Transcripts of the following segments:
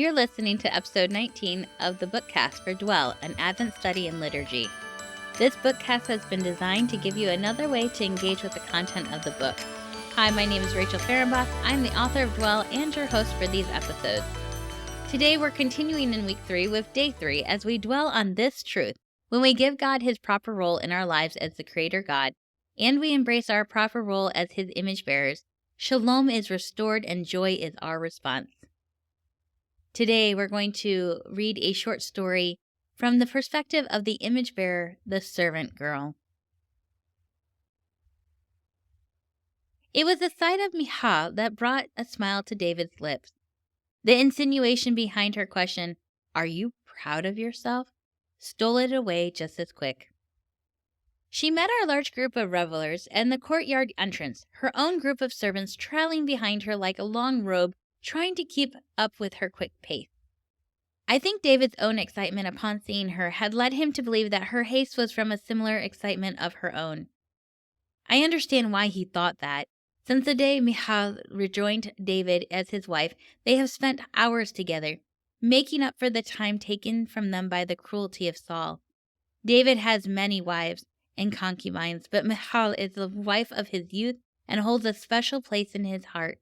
You're listening to episode 19 of the Bookcast for Dwell, an Advent study in liturgy. This bookcast has been designed to give you another way to engage with the content of the book. Hi, my name is Rachel Fehrenbach. I'm the author of Dwell and your host for these episodes. Today we're continuing in week 3 with day 3 as we dwell on this truth. When we give God his proper role in our lives as the Creator God, and we embrace our proper role as his image bearers, Shalom is restored and joy is our response. Today, we're going to read a short story from the perspective of the image bearer, the servant girl. It was the sight of Michal that brought a smile to David's lips. The insinuation behind her question, "Are you proud of yourself?" stole it away just as quick. She met our large group of revelers at the courtyard entrance, her own group of servants trailing behind her like a long robe, trying to keep up with her quick pace. I think David's own excitement upon seeing her had led him to believe that her haste was from a similar excitement of her own. I understand why he thought that. Since the day Michal rejoined David as his wife, they have spent hours together, making up for the time taken from them by the cruelty of Saul. David has many wives and concubines, but Michal is the wife of his youth and holds a special place in his heart.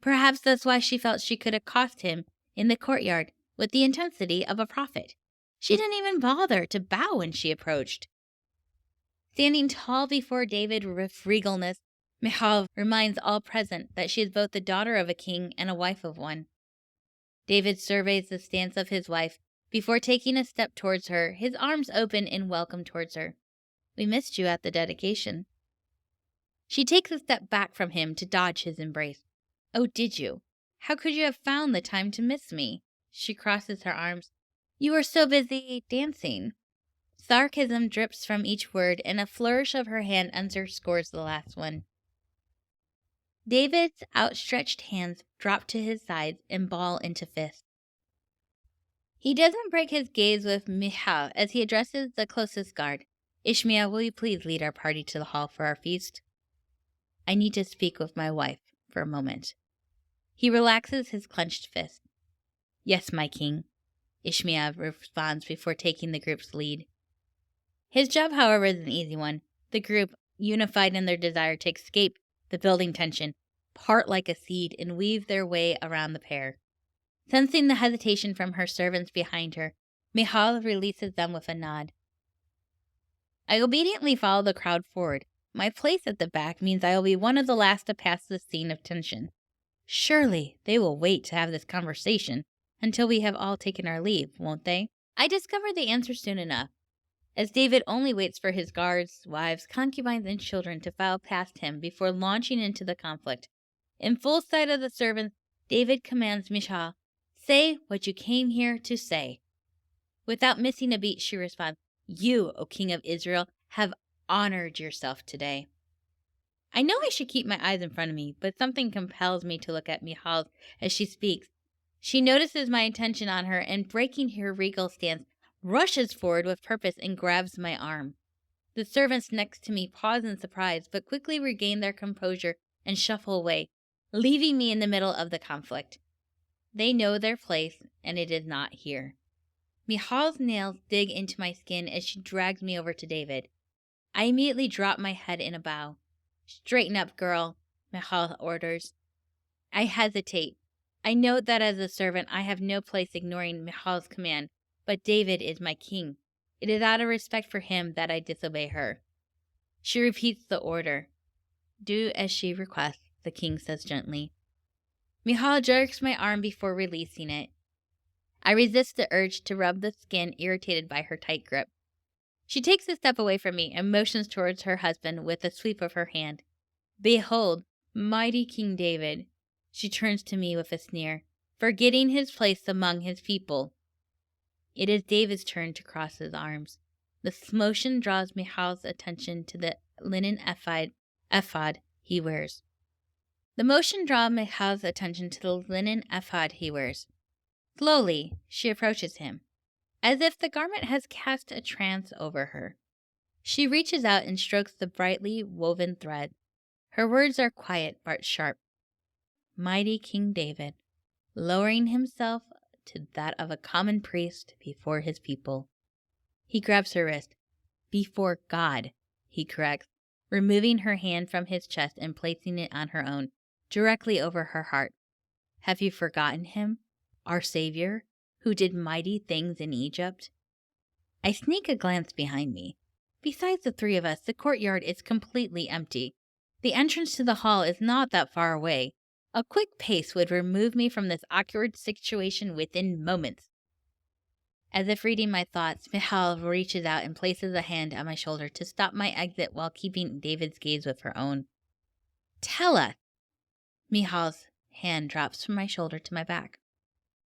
Perhaps that's why she felt she could accost him in the courtyard with the intensity of a prophet. She didn't even bother to bow when she approached. Standing tall before David with regalness, Michal reminds all present that she is both the daughter of a king and a wife of one. David surveys the stance of his wife before taking a step towards her, his arms open in welcome towards her. "We missed you at the dedication." She takes a step back from him to dodge his embrace. "Oh, did you? How could you have found the time to miss me?" She crosses her arms. "You were so busy dancing." Sarcasm drips from each word, and a flourish of her hand underscores the last one. David's outstretched hands drop to his sides and ball into fists. He doesn't break his gaze with Michal as he addresses the closest guard. "Ishmael, will you please lead our party to the hall for our feast? I need to speak with my wife for a moment." He relaxes his clenched fist. "Yes, my king," Ishmael responds before taking the group's lead. His job, however, is an easy one. The group, unified in their desire to escape the building tension, part like a seed and weave their way around the pair. Sensing the hesitation from her servants behind her, Michal releases them with a nod. I obediently follow the crowd forward. My place at the back means I will be one of the last to pass the scene of tension. Surely they will wait to have this conversation until we have all taken our leave, won't they? I discover the answer soon enough, as David only waits for his guards, wives, concubines, and children to file past him before launching into the conflict. In full sight of the servants, David commands Michal, "Say what you came here to say." Without missing a beat, she responds, "You, O King of Israel, have honored yourself today." I know I should keep my eyes in front of me, but something compels me to look at Michal as she speaks. She notices my attention on her and, breaking her regal stance, rushes forward with purpose and grabs my arm. The servants next to me pause in surprise, but quickly regain their composure and shuffle away, leaving me in the middle of the conflict. They know their place, and it is not here. Michal's nails dig into my skin as she drags me over to David. I immediately drop my head in a bow. "Straighten up, girl," Michal orders. I hesitate. I note that as a servant, I have no place ignoring Michal's command, but David is my king. It is out of respect for him that I disobey her. She repeats the order. "Do as she requests," the king says gently. Michal jerks my arm before releasing it. I resist the urge to rub the skin irritated by her tight grip. She takes a step away from me and motions towards her husband with a sweep of her hand. "Behold, mighty King David." She turns to me with a sneer, forgetting his place among his people. It is David's turn to cross his arms. This motion draws Michal's attention to the linen ephod he wears. Slowly, she approaches him, as if the garment has cast a trance over her. She reaches out and strokes the brightly woven thread. Her words are quiet but sharp. "Mighty King David," lowering himself to that of a common priest before his people. He grabs her wrist. Before God, he corrects, removing her hand from his chest and placing it on her own, directly over her heart. Have you forgotten him, our Savior, who did mighty things in Egypt? I sneak a glance behind me. Besides the three of us, the courtyard is completely empty. The entrance to the hall is not that far away. A quick pace would remove me from this awkward situation within moments. As if reading my thoughts, Michal reaches out and places a hand on my shoulder to stop my exit while keeping David's gaze with her own. Tell us! Michal's hand drops from my shoulder to my back.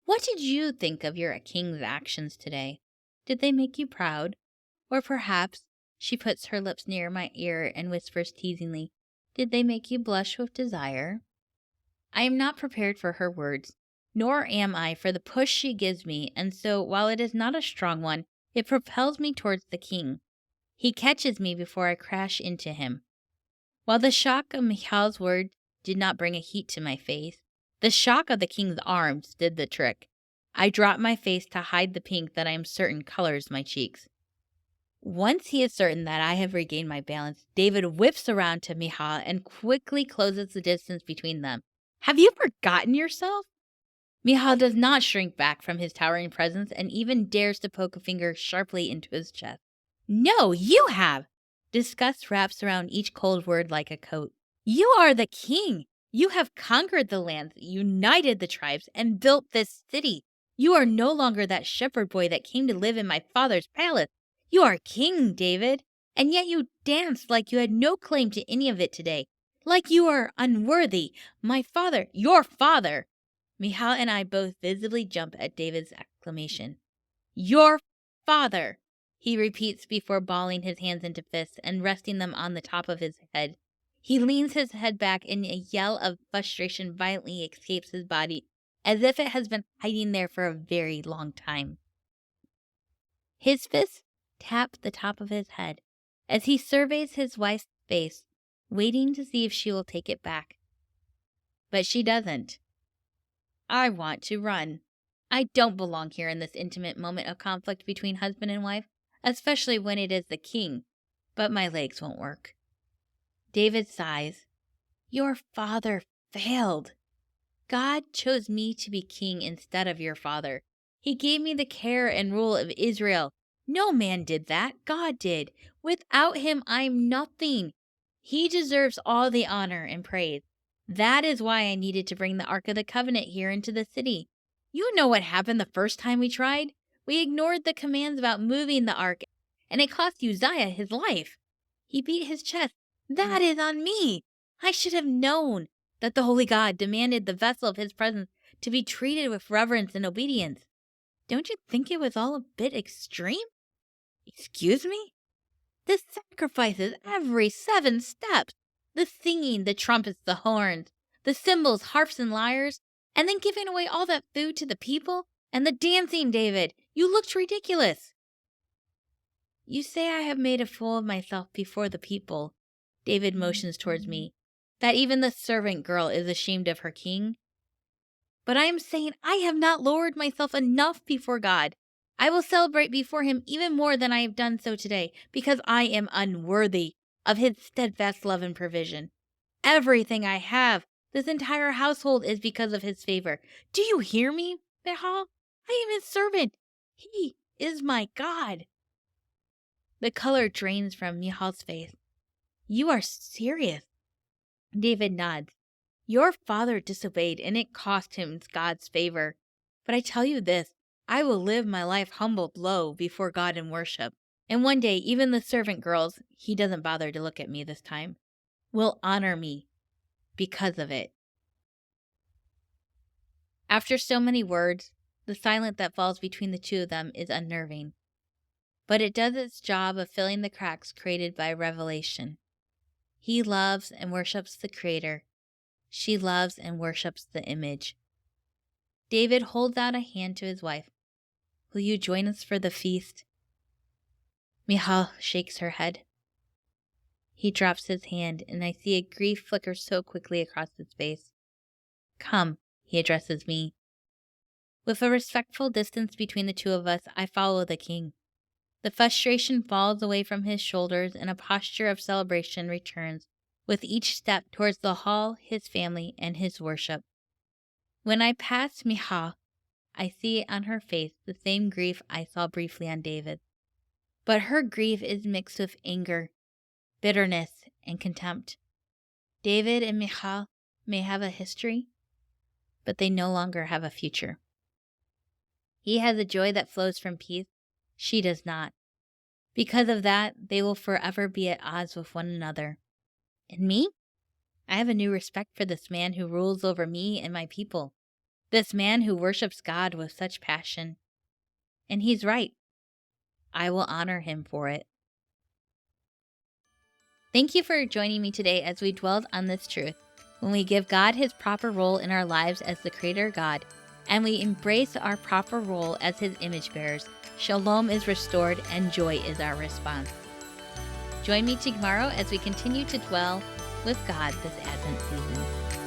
What did you think of your king's actions today? Did they make you proud? Or perhaps, she puts her lips near my ear and whispers teasingly, did they make you blush with desire? I am not prepared for her words, nor am I for the push she gives me, and so, while it is not a strong one, it propels me towards the king. He catches me before I crash into him. While the shock of Michal's words did not bring a heat to my face, the shock of the king's arms did the trick. I drop my face to hide the pink that I am certain colors my cheeks. Once he is certain that I have regained my balance, David whips around to Michal and quickly closes the distance between them. Have you forgotten yourself? Michal does not shrink back from his towering presence and even dares to poke a finger sharply into his chest. No, you have! Disgust wraps around each cold word like a coat. You are the king! You have conquered the lands, united the tribes, and built this city. You are no longer that shepherd boy that came to live in my father's palace. You are king, David, and yet you danced like you had no claim to any of it today. Like you are unworthy. My father, your father. Michal and I both visibly jump at David's exclamation. Your father, he repeats before balling his hands into fists and resting them on the top of his head. He leans his head back and a yell of frustration violently escapes his body, as if it has been hiding there for a very long time. His fists tap the top of his head as he surveys his wife's face, waiting to see if she will take it back. But she doesn't. I want to run. I don't belong here in this intimate moment of conflict between husband and wife, especially when it is the king, but my legs won't work. David sighs. Your father failed. God chose me to be king instead of your father. He gave me the care and rule of Israel. No man did that. God did. Without him, I'm nothing. He deserves all the honor and praise. That is why I needed to bring the Ark of the Covenant here into the city. You know what happened the first time we tried? We ignored the commands about moving the Ark, and it cost Uzziah his life. He beat his chest. That is on me. I should have known that the Holy God demanded the vessel of his presence to be treated with reverence and obedience. Don't you think it was all a bit extreme? Excuse me? The sacrifices every 7 steps. The singing, the trumpets, the horns, the cymbals, harps, and lyres, and then giving away all that food to the people, and the dancing, David. You looked ridiculous. You say I have made a fool of myself before the people. David motions towards me, that even the servant girl is ashamed of her king. But I am saying I have not lowered myself enough before God. I will celebrate before him even more than I have done so today, because I am unworthy of his steadfast love and provision. Everything I have, this entire household, is because of his favor. Do you hear me, Michal? I am his servant. He is my God. The color drains from Michal's face. You are serious? David nods. Your father disobeyed, and it cost him God's favor. But I tell you this, I will live my life humbled low before God in worship. And one day, even the servant girls, he doesn't bother to look at me this time, will honor me because of it. After so many words, the silence that falls between the two of them is unnerving. But it does its job of filling the cracks created by revelation. He loves and worships the Creator. She loves and worships the image. David holds out a hand to his wife. Will you join us for the feast? Michal shakes her head. He drops his hand, and I see a grief flicker so quickly across his face. Come, he addresses me. With a respectful distance between the two of us, I follow the king. The frustration falls away from his shoulders and a posture of celebration returns with each step towards the hall, his family, and his worship. When I pass Michal, I see on her face the same grief I saw briefly on David. But her grief is mixed with anger, bitterness, and contempt. David and Michal may have a history, but they no longer have a future. He has a joy that flows from peace. She does not. Because of that, they will forever be at odds with one another. And me? I have a new respect for this man who rules over me and my people. This man who worships God with such passion. And he's right. I will honor him for it. Thank you for joining me today as we dwelled on this truth. When we give God his proper role in our lives as the Creator God, and we embrace our proper role as his image bearers, Shalom is restored and joy is our response. Join me tomorrow as we continue to dwell with God this Advent season.